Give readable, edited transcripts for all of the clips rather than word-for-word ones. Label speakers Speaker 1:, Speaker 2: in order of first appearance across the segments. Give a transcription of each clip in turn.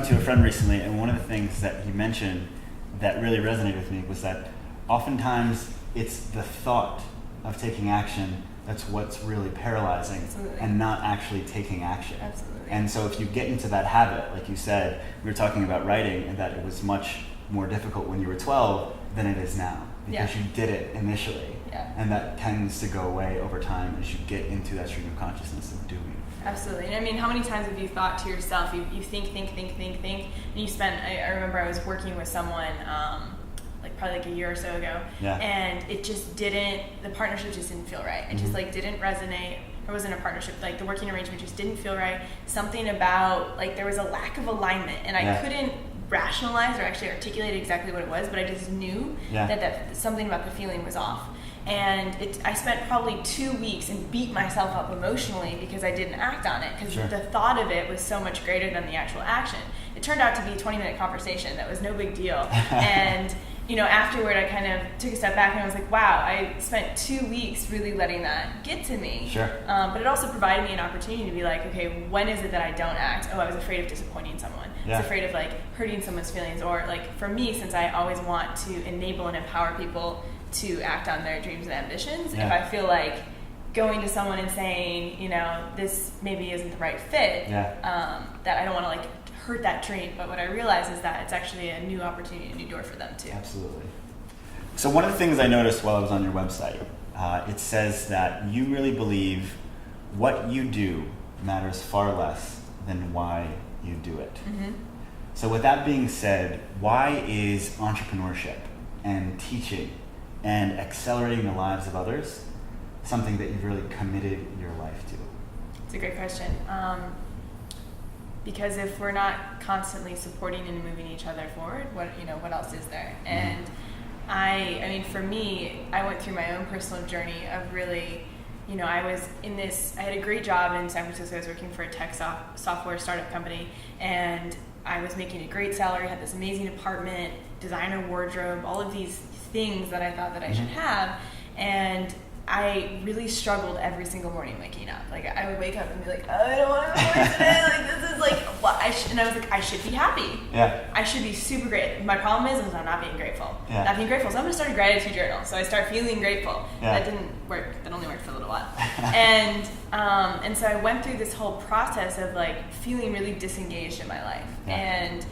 Speaker 1: to a friend recently, and one of the things that he mentioned that really resonated with me was that oftentimes it's the thought of taking action that's what's really paralyzing.
Speaker 2: Absolutely.
Speaker 1: And not actually taking action.
Speaker 2: Absolutely.
Speaker 1: And so if you get into that habit, like you said, we were talking about writing and that it was much more difficult when you were 12 than it is now because you did it initially.
Speaker 2: Yeah.
Speaker 1: And that tends to go away over time as you get into that stream of consciousness of doing.
Speaker 2: Absolutely. And I mean, how many times have you thought to yourself, you think, and you spent, I remember I was working with someone, probably like a year or so ago, and it just didn't, the partnership just didn't feel right. It just like didn't resonate. It wasn't a partnership, like the working arrangement just didn't feel right. Something about, like there was a lack of alignment, and I couldn't rationalize or actually articulate exactly what it was, but I just knew that something about the feeling was off. And I spent probably 2 weeks and beat myself up emotionally because I didn't act on it, because the thought of it was so much greater than the actual action. It turned out to be a 20-minute conversation that was no big deal. And afterward I kind of took a step back and I was like, wow, I spent 2 weeks really letting that get to me. But it also provided me an opportunity to be like, okay, when is it that I don't act? Oh, I was afraid of disappointing someone. I was afraid of hurting someone's feelings. Or for me, since I always want to enable and empower people to act on their dreams and ambitions, if I feel like going to someone and saying, this maybe isn't the right fit, that I don't want to hurt that dream. But what I realize is that it's actually a new opportunity, a new door for them too.
Speaker 1: Absolutely. So one of the things I noticed while I was on your website, it says that you really believe what you do matters far less than why you do it. So with that being said, why is entrepreneurship and teaching and accelerating the lives of others something that you've really committed your life to?
Speaker 2: It's a great question. Because if we're not constantly supporting and moving each other forward, what else is there? And I mean, for me, I went through my own personal journey of really, I was in this, I had a great job in San Francisco. I was working for a tech software startup company, and I was making a great salary, had this amazing apartment, designer wardrobe, all of these things that I thought that I should have. And I really struggled every single morning waking up. I would wake up and be like, oh, I don't want to work today. This is what and I was like, I should be happy. I should be super great. My problem is I'm not being grateful. Not being grateful. So I'm going to start a gratitude journal. So I start feeling grateful. That didn't work. That only worked for a little while. And so I went through this whole process of feeling really disengaged in my life. And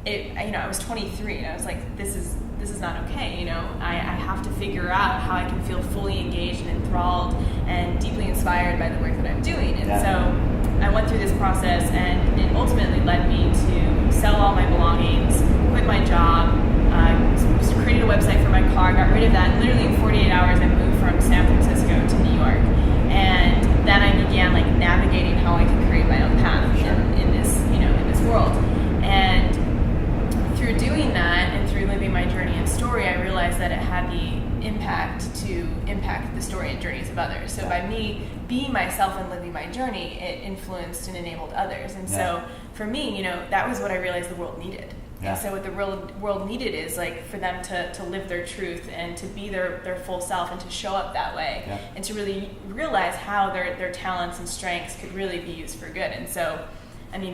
Speaker 2: I was 23 and I was like, this is not okay. I have to figure out how I can feel fully engaged and enthralled and deeply inspired by the work that I'm doing. And so I went through this process, and it ultimately led me to sell all my belongings, quit my job, created a website for my car, got rid of that, and literally in 48 hours I moved from San Francisco to New York. And then I began navigating how I could create my own path in this world. And through doing that and through living my journey and story, I realized that it had the impact to impact the story and journeys of others. So by me being myself and living my journey, it influenced and enabled others. And so for me, that was what I realized the world needed. And so what the world needed is for them to live their truth and to be their full self and to show up that way and to really realize how their talents and strengths could really be used for good. And so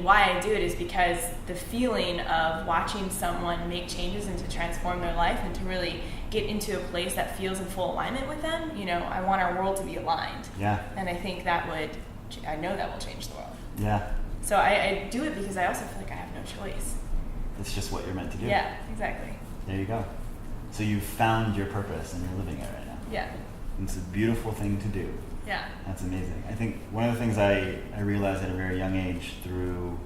Speaker 2: why I do it is because the feeling of watching someone make changes and to transform their life and to really get into a place that feels in full alignment with them, I want our world to be aligned. And I think I know that will change the world. So I do it because I also feel like I have no choice.
Speaker 1: It's just what you're meant to do.
Speaker 2: Yeah, exactly.
Speaker 1: There you go. So you've found your purpose and you're living it right now. And it's a beautiful thing to do. That's amazing. I think one of the things I realized at a very young age through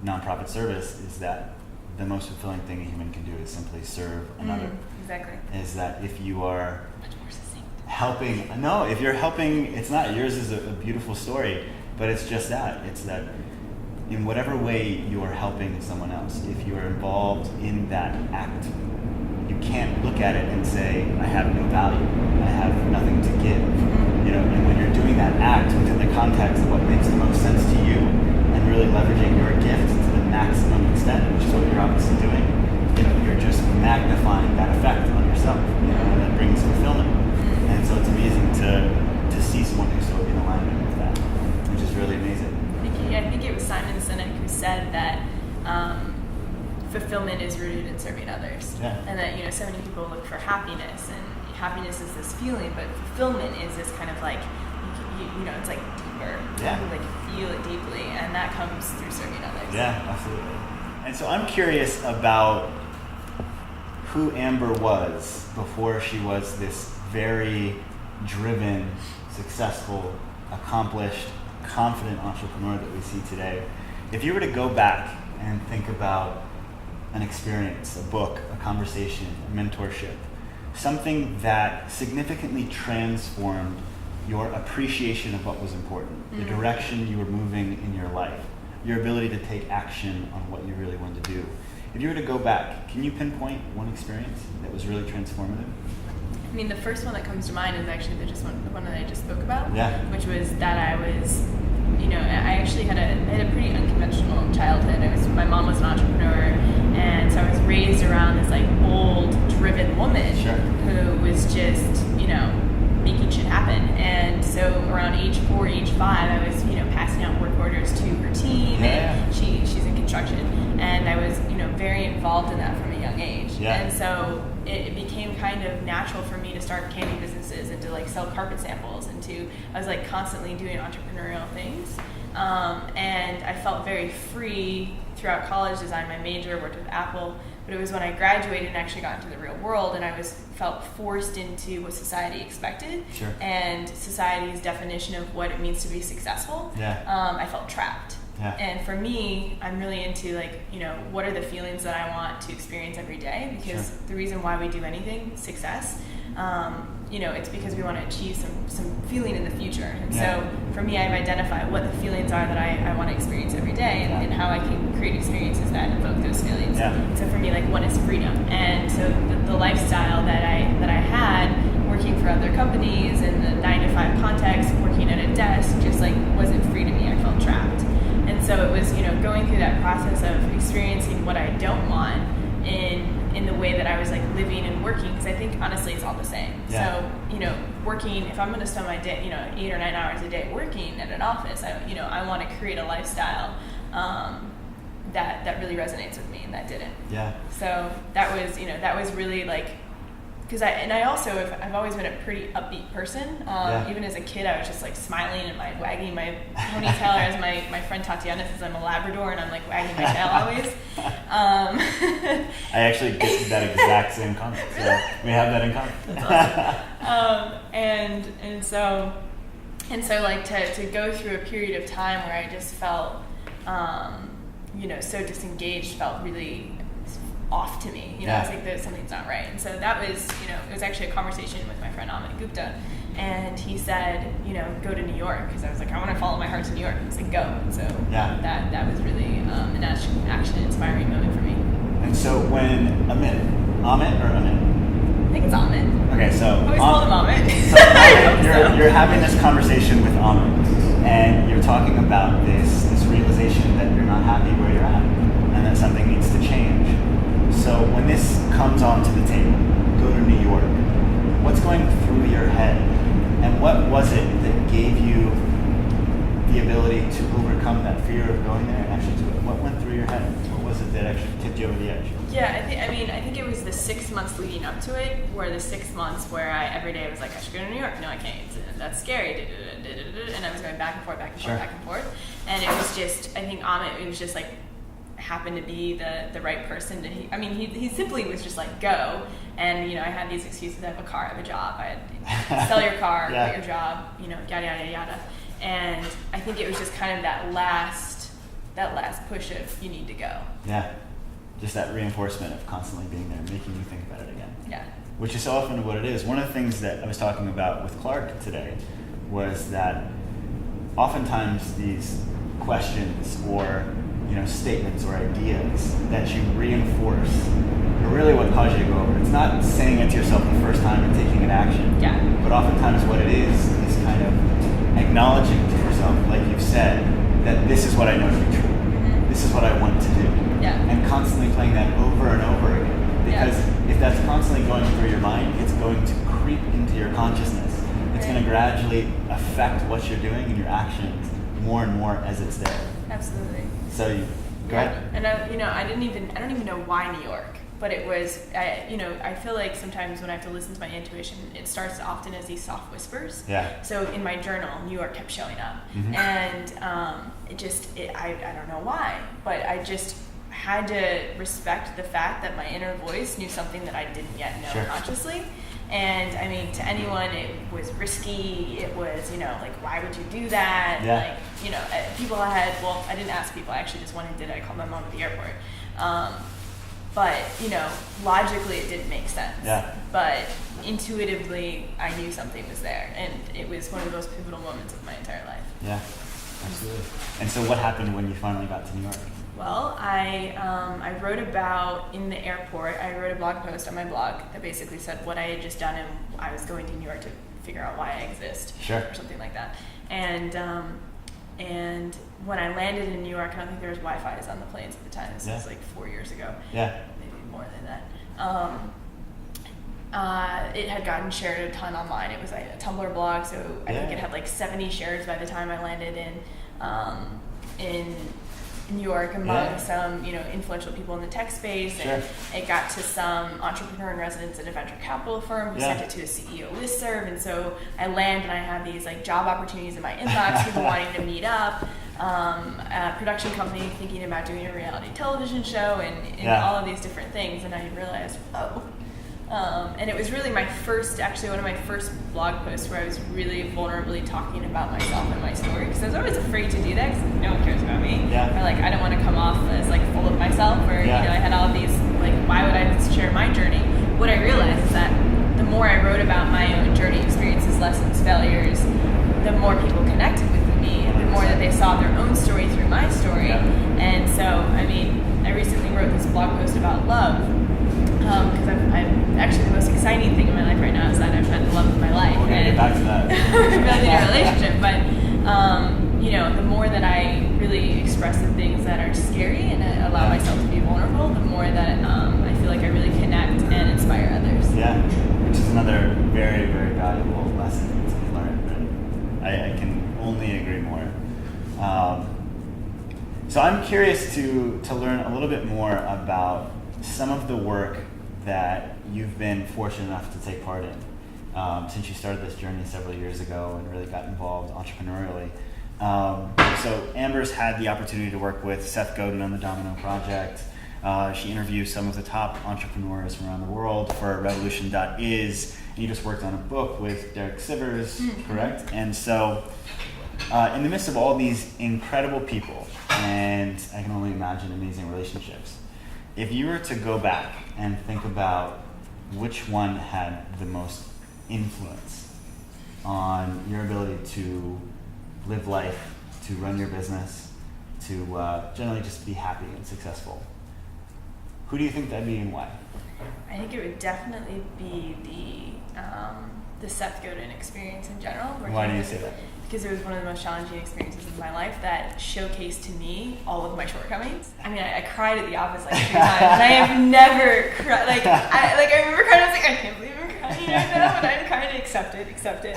Speaker 1: nonprofit service is that the most fulfilling thing a human can do is simply serve another.
Speaker 2: Exactly.
Speaker 1: Is that if you are
Speaker 2: much more succinct.
Speaker 1: if you're helping, it's not, yours is a beautiful story, but it's just that. It's that in whatever way you are helping someone else, if you are involved in that act, you can't look at it and say, I have no value, I have nothing to give. And when you're doing that act within the context of what makes the most sense to you and really leveraging your gift to the maximum extent, which is what you're obviously doing, you're just magnifying that effect on yourself, and that brings fulfillment. And so it's amazing to see someone who's so in alignment with that, which is really amazing.
Speaker 2: I think it was Simon Sinek who said that fulfillment is rooted in serving others.
Speaker 1: Yeah.
Speaker 2: And that, you know, so many people look for happiness, and happiness is this feeling, but fulfillment is this kind of like, you know, it's like deeper.
Speaker 1: Yeah.
Speaker 2: You like feel it deeply, and that comes through serving others.
Speaker 1: Yeah, absolutely. And so I'm curious about who Amber was before she was this very driven, successful, accomplished, confident entrepreneur that we see today. If you were to go back and think about an experience, a book, a conversation, a mentorship, something that significantly transformed your appreciation of what was important, the direction you were moving in your life, your ability to take action on what you really wanted to do. If you were to go back, can you pinpoint one experience that was really transformative?
Speaker 2: I mean, the first one that comes to mind is actually the one that I just spoke about,
Speaker 1: Yeah.
Speaker 2: which was that I was, you know, I actually had a pretty unconventional childhood. My mom was an entrepreneur, and so I was raised around this like old, driven woman
Speaker 1: Sure.
Speaker 2: who was just, you know, making shit happen. And so around age 4, age 5, I was, you know, passing out work orders to her team,
Speaker 1: Yeah.
Speaker 2: and she's in construction, and I was, you know, very involved in that from a young age.
Speaker 1: Yeah.
Speaker 2: And so it became kind of natural for me to start candy businesses and to like sell carpet samples, and I was like constantly doing entrepreneurial things. And I felt very free throughout college, designed my major, worked with Apple. But it was when I graduated and actually got into the real world, and I felt forced into what society expected,
Speaker 1: Sure.
Speaker 2: and society's definition of what it means to be successful.
Speaker 1: Yeah.
Speaker 2: I felt trapped.
Speaker 1: Yeah.
Speaker 2: And for me, I'm really into like, you know, what are the feelings that I want to experience every day? Because
Speaker 1: Sure.
Speaker 2: the reason why we do anything, success, you know, it's because we want to achieve some feeling in the future. And
Speaker 1: Yeah.
Speaker 2: so for me, I've identified what the feelings are that I want to experience every day, and how I can create experiences that evoke those feelings.
Speaker 1: Yeah.
Speaker 2: So for me, like, one is freedom. And so the lifestyle that I had working for other companies in the 9-to-5 context, working at a desk, just like wasn't free to me. I felt trapped. And so it was, you know, going through that process of experiencing what I don't want in the way that I was like living and working, because I think honestly it's all the same.
Speaker 1: Yeah.
Speaker 2: So, you know, working, if I'm going to spend my day, you know, 8 or 9 hours a day working at an office, I want to create a lifestyle that really resonates with me, and that didn't.
Speaker 1: Yeah.
Speaker 2: So that was really like, because I've always been a pretty upbeat person.
Speaker 1: Yeah.
Speaker 2: Even as a kid, I was just like smiling and wagging my ponytail, as my friend Tatiana says, I'm a Labrador, and I'm like wagging my tail always.
Speaker 1: I actually get that exact same comment. So we have that in common.
Speaker 2: That's awesome. And so like to go through a period of time where I just felt, you know, so disengaged, felt really off to me. You know,
Speaker 1: Yeah.
Speaker 2: I was like, something's not right. And so that was, you know, it was actually a conversation with my friend Amit Gupta, and he said, you know, go to New York, because I was like, I want to follow my heart to New York. He said, go. And so
Speaker 1: Yeah.
Speaker 2: that was really an action-inspiring moment for me.
Speaker 1: And so when Amit or Amit?
Speaker 2: I think it's Amit.
Speaker 1: Okay, so
Speaker 2: I always call him Amit.
Speaker 1: So Amit, you're having this conversation with Amit, and you're talking about this realization that you're not happy where you're at, and that something needs to change. So when this comes onto the table, go to New York, what's going through your head, and what was it that gave you the ability to overcome that fear of going there and actually do it? What went through your head? What was it that actually tipped you over the edge?
Speaker 2: Yeah, I think it was the 6 months leading up to it, where the 6 months where every day I was like, I should go to New York. No, I can't. That's scary. And I was going back and forth,
Speaker 1: Sure.
Speaker 2: back and forth. And it was just, I think Amit, it was just like, happened to be the right person to he simply was just like, go. And you know, I had these excuses. I have a car, I have a job, I had sell your car,
Speaker 1: Yeah.
Speaker 2: quit your job, you know, yada yada yada. And I think it was just kind of that last push of, you need to go.
Speaker 1: Yeah, just that reinforcement of constantly being there, making you think about it again.
Speaker 2: Yeah.
Speaker 1: Which is so often what it is. One of the things that I was talking about with Clark today was that oftentimes these questions or, you know, statements or ideas that you reinforce are really what cause you to go over. It's not saying it to yourself the first time and taking an action.
Speaker 2: Yeah.
Speaker 1: But oftentimes what it is kind of acknowledging to yourself, like you've said, that this is what I know to be true.
Speaker 2: Mm-hmm.
Speaker 1: This is what I want to do.
Speaker 2: Yeah.
Speaker 1: And constantly playing that over and over again. Because if that's constantly going through your mind, it's going to creep into your consciousness. It's going to gradually affect what you're doing and your actions more and more as it's there.
Speaker 2: Absolutely.
Speaker 1: So you Go ahead.
Speaker 2: And I don't even know why New York, but it was, I feel like sometimes when I have to listen to my intuition, it starts often as these soft whispers.
Speaker 1: Yeah.
Speaker 2: So in my journal, New York kept showing up, and I don't know why, but I just had to respect the fact that my inner voice knew something that I didn't yet know consciously. And I mean, to anyone, it was risky. It was, like, why would you do that?
Speaker 1: Yeah.
Speaker 2: Like, people I didn't ask people. I actually just went and did it. I called my mom at the airport. But, logically it didn't make sense.
Speaker 1: Yeah.
Speaker 2: But intuitively, I knew something was there. And it was one of the most pivotal moments of my entire life.
Speaker 1: Yeah, absolutely. And so what happened when you finally got to New York?
Speaker 2: Well, I wrote about, in the airport, I wrote a blog post on my blog that basically said what I had just done, and I was going to New York to figure out why I exist.
Speaker 1: Sure.
Speaker 2: Or something like that. And when I landed in New York, I don't think there was Wi-Fi on the planes at the time. This was like 4 years ago.
Speaker 1: Yeah.
Speaker 2: Maybe more than that. It had gotten shared a ton online. It was like a Tumblr blog, so I think it had like 70 shares by the time I landed in New York among some, influential people in the tech space. And it got to some entrepreneur in residence at a venture capital firm who sent it to a CEO listserv. And so I land and I have these like job opportunities in my inbox, people wanting to meet up, a production company thinking about doing a reality television show and all of these different things. And I realized, and it was really one of my first blog posts where I was really vulnerably talking about myself and my story, because I was always afraid to do that because no one cares about me. Or like I don't want to come off as like full of myself, or I had all of these like, why would I share my journey? What I realized is that the more I wrote about my own journey, experiences, lessons, failures, the more people connected with me, and the more that they saw their own story through my story. And so, I recently wrote this blog post about love. Because I'm actually, the most exciting thing in my life right now is that I've met the love of my life.
Speaker 1: We're going to get back to that.
Speaker 2: We're building a relationship, but the more that I really express the things that are scary and I allow myself to be vulnerable, the more that I feel like I really connect and inspire others.
Speaker 1: Yeah, which is another very, very valuable lesson to learn. I can only agree more. So I'm curious to learn a little bit more about some of the work that you've been fortunate enough to take part in since you started this journey several years ago and really got involved entrepreneurially. So Amber's had the opportunity to work with Seth Godin on the Domino Project. She interviews some of the top entrepreneurs from around the world for Revolution.is. And you just worked on a book with Derek Sivers, correct? And so in the midst of all these incredible people, and I can only imagine amazing relationships, if you were to go back and think about which one had the most influence on your ability to live life, to run your business, to generally just be happy and successful, who do you think that'd be and why?
Speaker 2: I think it would definitely be the Seth Godin experience in general.
Speaker 1: Why do you say that?
Speaker 2: Because it was one of the most challenging experiences of my life that showcased to me all of my shortcomings. I cried at the office like 3 times, and I have never cried. I remember crying. I was like, I can't believe I'm crying right now, but I'm crying. Accept it.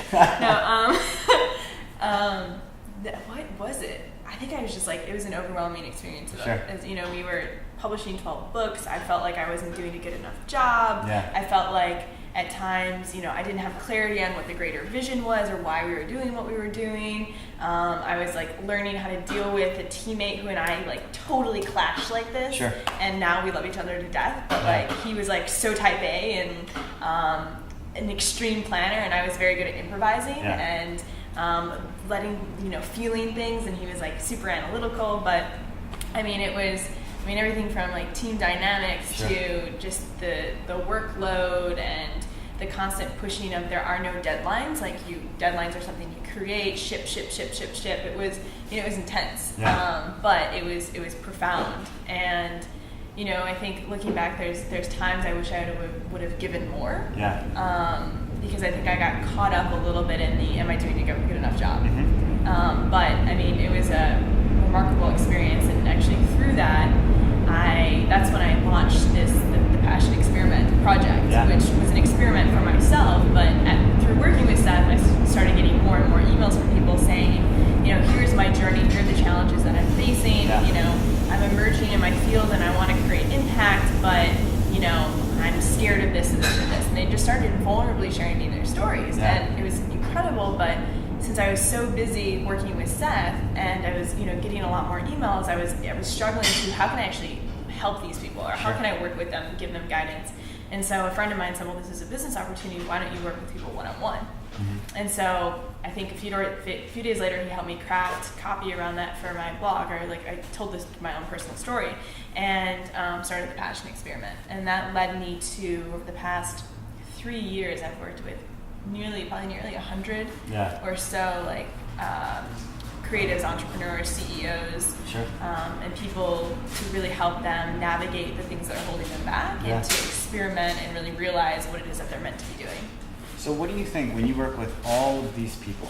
Speaker 2: No, what was it? I think I was just like, it was an overwhelming experience. As we were publishing 12 books. I felt like I wasn't doing a good enough job. I felt like at times, I didn't have clarity on what the greater vision was or why we were doing what we were doing. I was like learning how to deal with a teammate who and I like totally clashed like this. And now we love each other to death. But like he was like so type A and an extreme planner, and I was very good at improvising and feeling things, and he was like super analytical. But it was everything from like team dynamics to just the workload and the constant pushing of there are no deadlines. Deadlines are something you create, ship. It was intense, but it was profound. And I think looking back, there's times I wish I would have given more. Because I think I got caught up a little bit in the am I doing a good enough job. But it was a remarkable experience, and actually through that, that's when I launched the Passion Experiment Project, which was an experiment for myself. But through working with Seth, I started getting more and more emails from people saying, here's my journey, here are the challenges that I'm facing. I'm emerging just started vulnerably sharing me their stories,
Speaker 1: Yeah.
Speaker 2: and it was incredible. But since I was so busy working with Seth, and I was, getting a lot more emails, I was struggling to, how can I actually help these people, or how
Speaker 1: Sure.
Speaker 2: can I work with them, give them guidance? And so a friend of mine said, well, this is a business opportunity. Why don't you work with people one-on-one?
Speaker 1: Mm-hmm.
Speaker 2: And so I think a few days later, he helped me craft copy around that for my blog, or I told this my own personal story, and started the Passion Experiment. And that led me to, over the past 3 years, I've worked with probably nearly 100
Speaker 1: Yeah.
Speaker 2: or so, creatives, entrepreneurs, CEOs,
Speaker 1: Sure.
Speaker 2: and people to really help them navigate the things that are holding them back,
Speaker 1: Yeah.
Speaker 2: and to experiment and really realize what it is that they're meant to be doing.
Speaker 1: So what do you think, when you work with all of these people,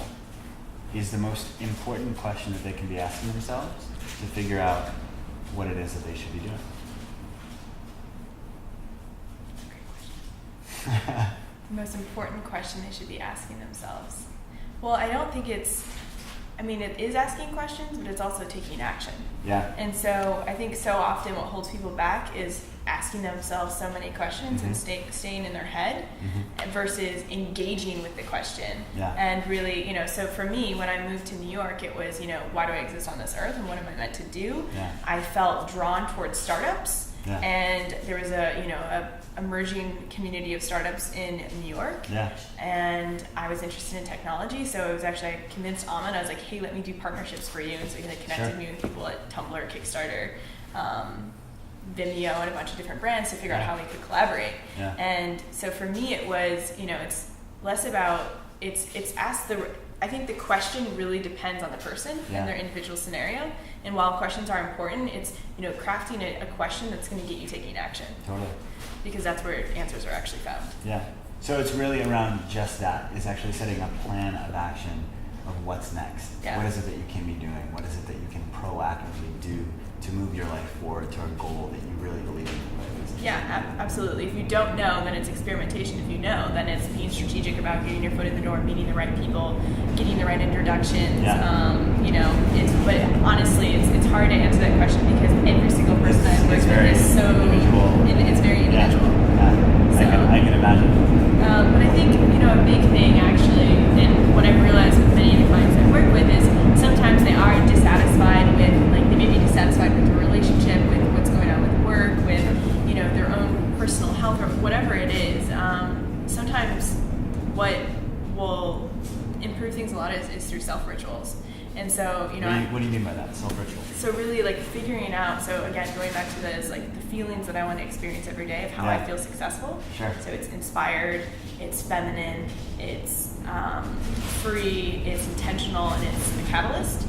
Speaker 1: is the most important question that they can be asking themselves to figure out what it is that they should be doing?
Speaker 2: The most important question they should be asking themselves. Well, I don't think it is asking questions, but it's also taking action.
Speaker 1: Yeah.
Speaker 2: And so I think so often what holds people back is asking themselves so many questions and staying in their head versus engaging with the question.
Speaker 1: Yeah.
Speaker 2: And really, so for me, when I moved to New York, it was, why do I exist on this earth and what am I meant to do?
Speaker 1: Yeah.
Speaker 2: I felt drawn towards startups.
Speaker 1: Yeah.
Speaker 2: And there was a emerging community of startups in New York.
Speaker 1: Yeah.
Speaker 2: And I was interested in technology, so it was actually, I convinced Alma, and I was like, hey, let me do partnerships for you. And so he connected
Speaker 1: Sure.
Speaker 2: me with people at Tumblr, Kickstarter, Vimeo, and a bunch of different brands to figure out how we could collaborate.
Speaker 1: Yeah.
Speaker 2: And so for me, it was, it's less about, I think the question really depends on the person and their individual scenario. And while questions are important, it's, crafting a question that's going to get you taking action.
Speaker 1: Totally.
Speaker 2: Because that's where answers are actually found.
Speaker 1: Yeah. So it's really around just that. It's actually setting a plan of action of what's next.
Speaker 2: Yeah.
Speaker 1: What is it that you can be doing? What is it that you can proactively do to move your life forward to a goal that you really believe in?
Speaker 2: Yeah, absolutely. If you don't know, then it's experimentation. If you know, then it's being strategic about getting your foot in the door, meeting the right people, getting the right introductions.
Speaker 1: Yeah.
Speaker 2: But honestly, it's hard to answer that question because every single person I've worked with is so
Speaker 1: individual.
Speaker 2: It's very individual.
Speaker 1: Yeah.
Speaker 2: So,
Speaker 1: I can imagine.
Speaker 2: but I think a big thing actually, and what I've realized with many of the clients I've worked with is sometimes they are dissatisfied with, they may be dissatisfied with the relationship, with what's going on with work, with their own personal health or whatever it is. Sometimes what will improve things a lot is through self-rituals. And so,
Speaker 1: What do you mean by that? Self-ritual?
Speaker 2: So really figuring out, so again, going back to this, the feelings that I want to experience every day of how I feel successful.
Speaker 1: Sure.
Speaker 2: So it's inspired, it's feminine, it's free, it's intentional, and it's a catalyst.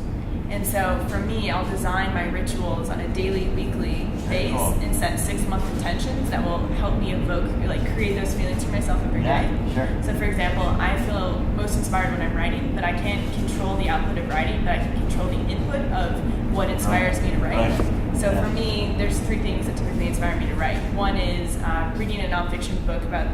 Speaker 2: And so for me, I'll design my rituals on a daily, weekly base and set 6-month intentions that will help me evoke, create those feelings for myself every day.
Speaker 1: Sure.
Speaker 2: So for example, I feel most inspired when I'm writing, but I can't control the output of writing, but I can control the input of what inspires me to write. So for me, there's 3 things that typically inspire me to write. One is reading a nonfiction book about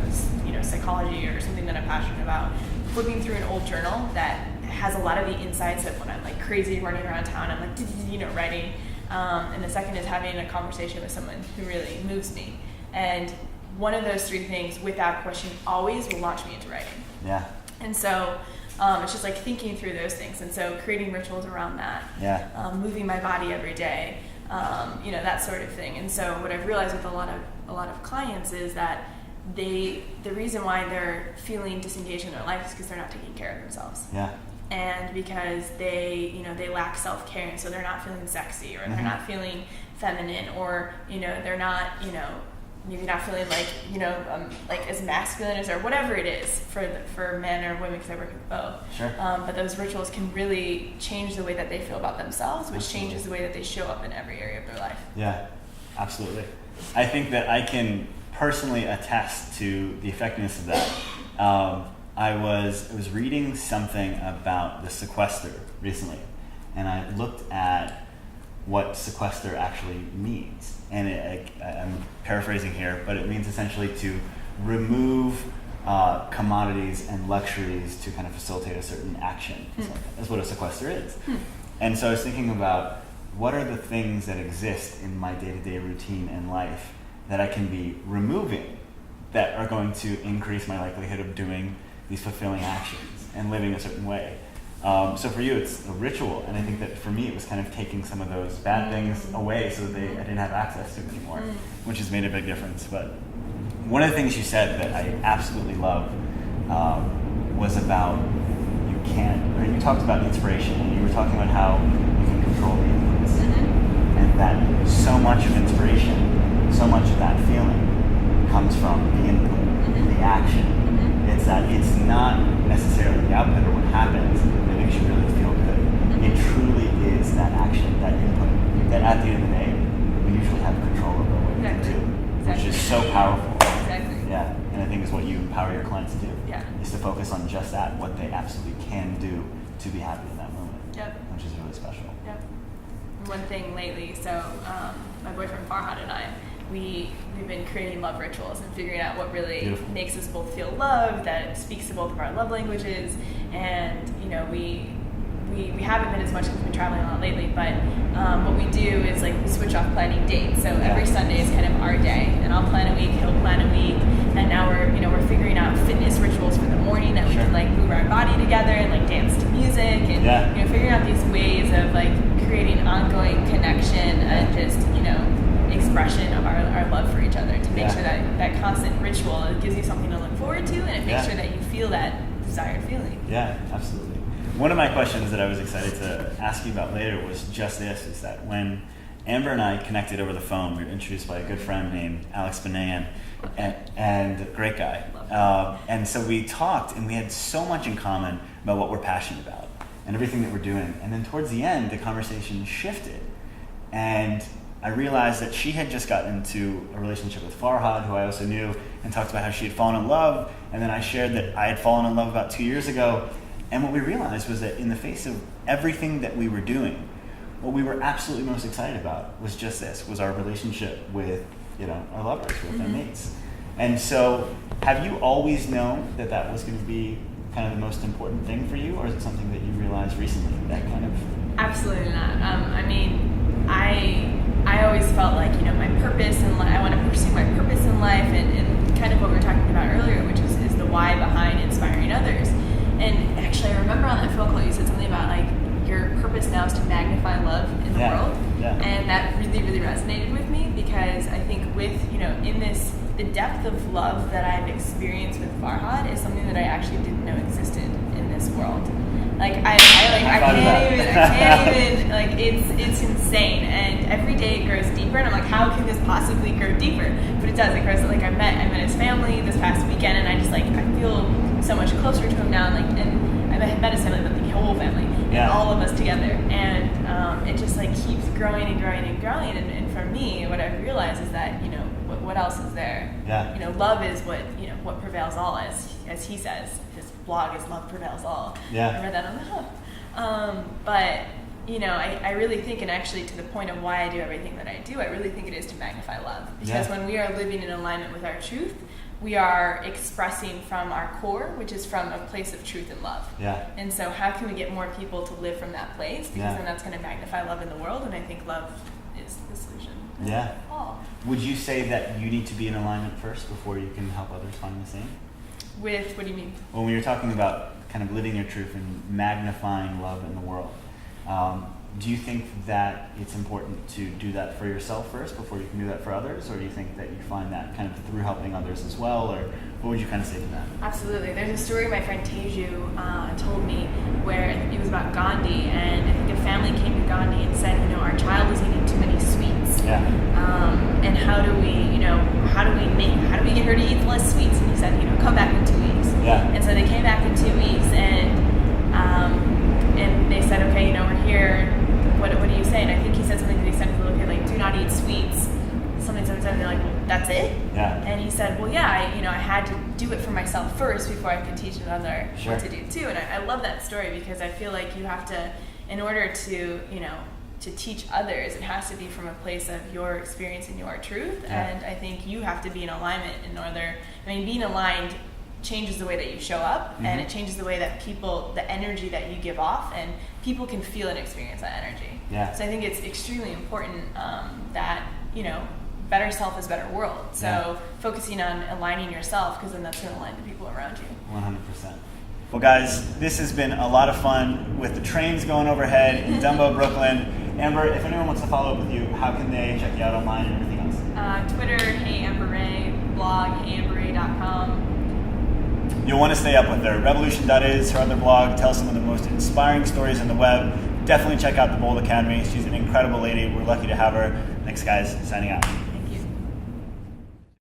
Speaker 2: psychology or something that I'm passionate about, flipping through an old journal that has a lot of the insights of when I'm crazy running around town, I'm writing. And the second is having a conversation with someone who really moves me. And one of those 3 things, without question, always will launch me into writing.
Speaker 1: Yeah.
Speaker 2: And so it's just thinking through those things. And so creating rituals around that.
Speaker 1: Yeah.
Speaker 2: Moving my body every day, that sort of thing. And so what I've realized with a lot of clients is that the reason why they're feeling disengaged in their life is because they're not taking care of themselves.
Speaker 1: Yeah.
Speaker 2: And because they lack self-care, and so they're not feeling sexy, or they're not feeling feminine, or they're not maybe not feeling as masculine as, or whatever it is for men or women, because I work with both.
Speaker 1: Sure.
Speaker 2: But those rituals can really change the way that they feel about themselves, which changes the way that they show up in every area of their life.
Speaker 1: Yeah, absolutely. I think that I can personally attest to the effectiveness of that. I was reading something about the sequester recently, and I looked at what sequester actually means. And I'm paraphrasing here, but it means essentially to remove commodities and luxuries to kind of facilitate a certain action. That's what a sequester is. And so I was thinking about, what are the things that exist in my day-to-day routine and life that I can be removing that are going to increase my likelihood of doing these fulfilling actions and living a certain way. So for you, it's a ritual, and I think that for me, it was kind of taking some of those bad things away so that I didn't have access to them anymore, which has made a big difference. But one of the things you said that I absolutely love was about you talked about inspiration, and you were talking about how you can control the inputs, and that so much of inspiration, so much of that feeling comes from the input, the action. It's that it's not necessarily the output or what happens that makes you really feel good. It truly is that action, that input, that at the end of the day, we usually have control over what we do, which is so powerful.
Speaker 2: Exactly.
Speaker 1: Yeah, and I think is what you empower your clients to do.
Speaker 2: Yeah.
Speaker 1: Is to focus on just that, what they absolutely can do to be happy in that moment.
Speaker 2: Yep.
Speaker 1: Which is really special.
Speaker 2: Yep. One thing lately, so my boyfriend Farhad and I, we've been creating love rituals and figuring out what really
Speaker 1: Beautiful.
Speaker 2: makes us both feel loved, that speaks to both of our love languages. And we haven't been as much because we've been traveling a lot lately, but what we do is like we switch off planning dates. So every Sunday is kind of our day, and I'll plan a week, he'll plan a week, and now we're figuring out fitness rituals for the morning that we can like move our body together and like dance to music, and figuring out these ways of like creating ongoing connection and just expression of our love for each other to make sure that constant ritual, it gives you something to look forward to, and it makes sure that you feel that desired feeling.
Speaker 1: Yeah, absolutely. One of my questions that I was excited to ask you about later was just this, is that when Amber and I connected over the phone, we were introduced by a good friend named Alex Benayan, and a great guy. And so we talked, and we had so much in common about what we're passionate about and everything that we're doing. And then towards the end, the conversation shifted. And I realized that she had just gotten into a relationship with Farhad, who I also knew, and talked about how she had fallen in love. And then I shared that I had fallen in love about 2 years ago. And what we realized was that in the face of everything that we were doing, what we were absolutely most excited about was just this, was our relationship with, our lovers, with our mates. And so have you always known that that was going to be kind of the most important thing for you, or is it something that you realized recently, that kind of?
Speaker 2: Absolutely not. I always felt like, my purpose in life, I want to pursue my purpose in life, and kind of what we were talking about earlier, which is the why behind inspiring others. And actually, I remember on that phone call, you said something about like, your purpose now is to magnify love in the world.
Speaker 1: Yeah.
Speaker 2: And that really, really resonated with me, because I think with, in this, the depth of love that I've experienced with Farhad is something that I actually didn't know existed in this world. Like I can't even like it's insane, and every day it grows deeper, and I'm like, how can this possibly grow deeper? But it does. It grows. Like I met his family this past weekend, and I just like I feel so much closer to him now, and I met his family, but the whole family, and all of us together, and it just like keeps growing and growing and growing. And for me, what I've realized is that what else is there?
Speaker 1: Yeah.
Speaker 2: Love is what prevails all, as he says. His blog is Love Prevails All.
Speaker 1: Yeah.
Speaker 2: I read that on the hub. But I really think, and actually to the point of why I do everything that I do, I really think it is to magnify love. Because when we are living in alignment with our truth, we are expressing from our core, which is from a place of truth and love.
Speaker 1: Yeah.
Speaker 2: And so how can we get more people to live from that place? Because then that's going to magnify love in the world, and I think love is the solution.
Speaker 1: Yeah.
Speaker 2: All.
Speaker 1: Would you say that you need to be in alignment first before you can help others find the same?
Speaker 2: With, what do you mean?
Speaker 1: Well, when you're talking about kind of living your truth and magnifying love in the world, do you think that it's important to do that for yourself first before you can do that for others? Or do you think that you find that kind of through helping others as well? Or what would you kind of say to that?
Speaker 2: Absolutely. There's a story my friend Teju told me where it was about Gandhi, and I think a family came to Gandhi and said, our child is eating too many sweets.
Speaker 1: Yeah.
Speaker 2: And how do we get her to eat less sweets? And he said, come back in 2 weeks.
Speaker 1: Yeah.
Speaker 2: And so they came back in 2 weeks, and they said, okay, we're here. What do you say? And I think he said something to the extent of, okay, like, do not eat sweets. Something. They're like, well, that's it?
Speaker 1: Yeah.
Speaker 2: And he said, well, yeah, I had to do it for myself first before I could teach another what to do too. And I love that story, because I feel like you have to, in order to, to teach others, it has to be from a place of your experience and your truth.
Speaker 1: Yeah.
Speaker 2: And I think you have to be in alignment in order, being aligned changes the way that you show up, and it changes the way that the energy that you give off, and people can feel and experience that energy.
Speaker 1: Yeah.
Speaker 2: So I think it's extremely important that, better self is better world. So
Speaker 1: Yeah.
Speaker 2: focusing on aligning yourself, because then that's going to align the people around you.
Speaker 1: 100%. Well, guys, this has been a lot of fun with the trains going overhead in Dumbo, Brooklyn. Amber, if anyone wants to follow up with you, how can they check you out online and everything else?
Speaker 2: Twitter, Hey Amber Ray, blog, heyamberray.com.
Speaker 1: You'll want to stay up with her. Revolution.is, her other blog, tells some of the most inspiring stories on the web. Definitely check out the Bold Academy. She's an incredible lady. We're lucky to have her. Thanks, guys. Signing out.